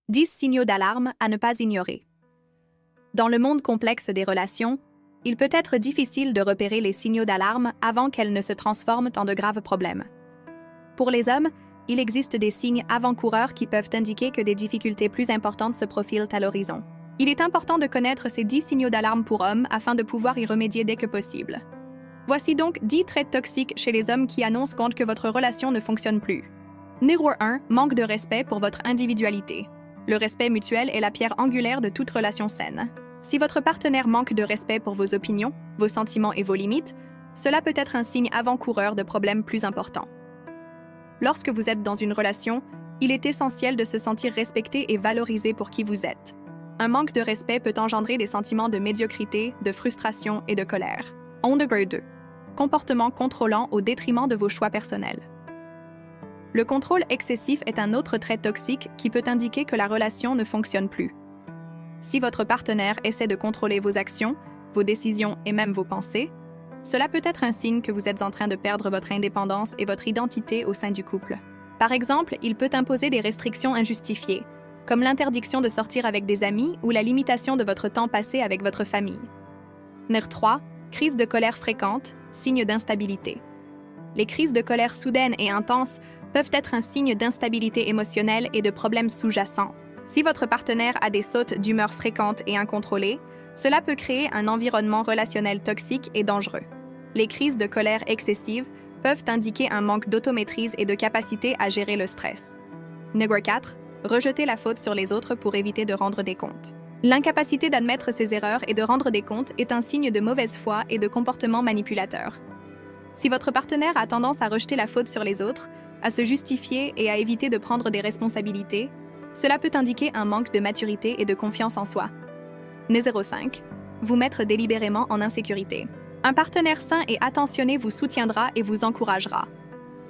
10 signaux d'alarme à ne pas ignorer. Dans le monde complexe des relations, il peut être difficile de repérer les signaux d'alarme avant qu'elles ne se transforment en de graves problèmes. Pour les hommes, il existe des signes avant-coureurs qui peuvent indiquer que des difficultés plus importantes se profilent à l'horizon. Il est important de connaître ces 10 signaux d'alarme pour hommes afin de pouvoir y remédier dès que possible. Voici donc 10 traits toxiques chez les hommes qui annoncent que votre relation ne fonctionne plus. Numéro 1. Manque de respect pour votre individualité. Le respect mutuel est la pierre angulaire de toute relation saine. Si votre partenaire manque de respect pour vos opinions, vos sentiments et vos limites, cela peut être un signe avant-coureur de problèmes plus importants. Lorsque vous êtes dans une relation, il est essentiel de se sentir respecté et valorisé pour qui vous êtes. Un manque de respect peut engendrer des sentiments de médiocrité, de frustration et de colère. Degré 2. Comportement contrôlant au détriment de vos choix personnels. Le contrôle excessif est un autre trait toxique qui peut indiquer que la relation ne fonctionne plus. Si votre partenaire essaie de contrôler vos actions, vos décisions et même vos pensées, cela peut être un signe que vous êtes en train de perdre votre indépendance et votre identité au sein du couple. Par exemple, il peut imposer des restrictions injustifiées, comme l'interdiction de sortir avec des amis ou la limitation de votre temps passé avec votre famille. Numéro 3. Crise de colère fréquente, signe d'instabilité. Les crises de colère soudaines et intenses peuvent être un signe d'instabilité émotionnelle et de problèmes sous-jacents. Si votre partenaire a des sautes d'humeur fréquentes et incontrôlées, cela peut créer un environnement relationnel toxique et dangereux. Les crises de colère excessive peuvent indiquer un manque d'automaîtrise et de capacité à gérer le stress. Numéro 4. Rejeter la faute sur les autres pour éviter de rendre des comptes. L'incapacité d'admettre ses erreurs et de rendre des comptes est un signe de mauvaise foi et de comportement manipulateur. Si votre partenaire a tendance à rejeter la faute sur les autres, à se justifier et à éviter de prendre des responsabilités, cela peut indiquer un manque de maturité et de confiance en soi. Numéro 5. Vous mettre délibérément en insécurité. Un partenaire sain et attentionné vous soutiendra et vous encouragera.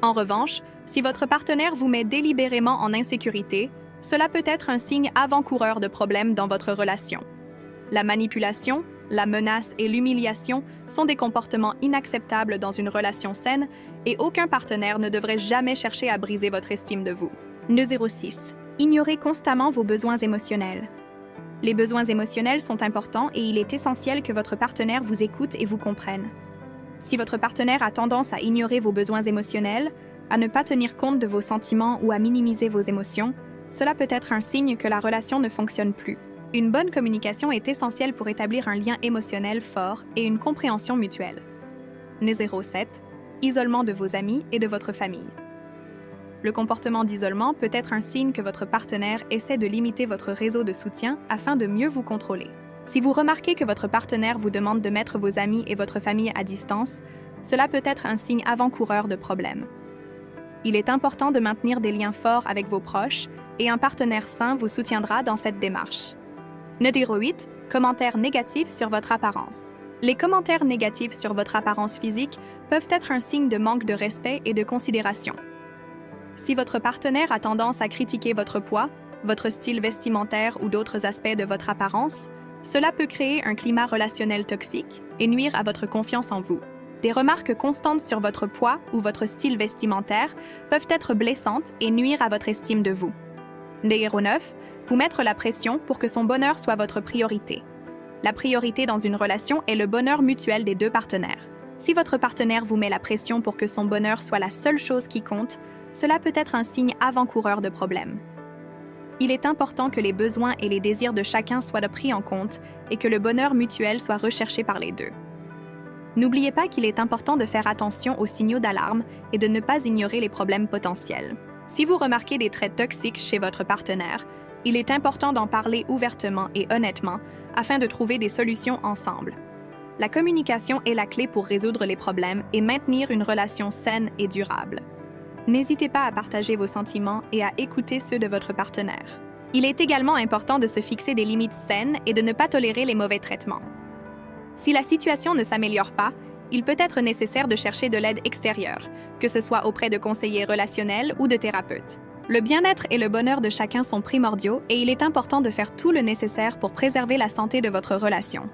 En revanche, si votre partenaire vous met délibérément en insécurité, cela peut être un signe avant-coureur de problèmes dans votre relation. La manipulation, la menace et l'humiliation sont des comportements inacceptables dans une relation saine et aucun partenaire ne devrait jamais chercher à briser votre estime de vous. Numéro 6. Ignorez constamment vos besoins émotionnels. Les besoins émotionnels sont importants et il est essentiel que votre partenaire vous écoute et vous comprenne. Si votre partenaire a tendance à ignorer vos besoins émotionnels, à ne pas tenir compte de vos sentiments ou à minimiser vos émotions, cela peut être un signe que la relation ne fonctionne plus. Une bonne communication est essentielle pour établir un lien émotionnel fort et une compréhension mutuelle. Numéro 7. Isolement de vos amis et de votre famille. Le comportement d'isolement peut être un signe que votre partenaire essaie de limiter votre réseau de soutien afin de mieux vous contrôler. Si vous remarquez que votre partenaire vous demande de mettre vos amis et votre famille à distance, cela peut être un signe avant-coureur de problème. Il est important de maintenir des liens forts avec vos proches et un partenaire sain vous soutiendra dans cette démarche. Numéro 8. Commentaires négatifs sur votre apparence. Les commentaires négatifs sur votre apparence physique peuvent être un signe de manque de respect et de considération. Si votre partenaire a tendance à critiquer votre poids, votre style vestimentaire ou d'autres aspects de votre apparence, cela peut créer un climat relationnel toxique et nuire à votre confiance en vous. Des remarques constantes sur votre poids ou votre style vestimentaire peuvent être blessantes et nuire à votre estime de vous. Numéro 9. Vous mettre la pression pour que son bonheur soit votre priorité. La priorité dans une relation est le bonheur mutuel des deux partenaires. Si votre partenaire vous met la pression pour que son bonheur soit la seule chose qui compte, cela peut être un signe avant-coureur de problème. Il est important que les besoins et les désirs de chacun soient pris en compte et que le bonheur mutuel soit recherché par les deux. N'oubliez pas qu'il est important de faire attention aux signaux d'alarme et de ne pas ignorer les problèmes potentiels. Si vous remarquez des traits toxiques chez votre partenaire, il est important d'en parler ouvertement et honnêtement afin de trouver des solutions ensemble. La communication est la clé pour résoudre les problèmes et maintenir une relation saine et durable. N'hésitez pas à partager vos sentiments et à écouter ceux de votre partenaire. Il est également important de se fixer des limites saines et de ne pas tolérer les mauvais traitements. Si la situation ne s'améliore pas, il peut être nécessaire de chercher de l'aide extérieure, que ce soit auprès de conseillers relationnels ou de thérapeutes. Le bien-être et le bonheur de chacun sont primordiaux et il est important de faire tout le nécessaire pour préserver la santé de votre relation.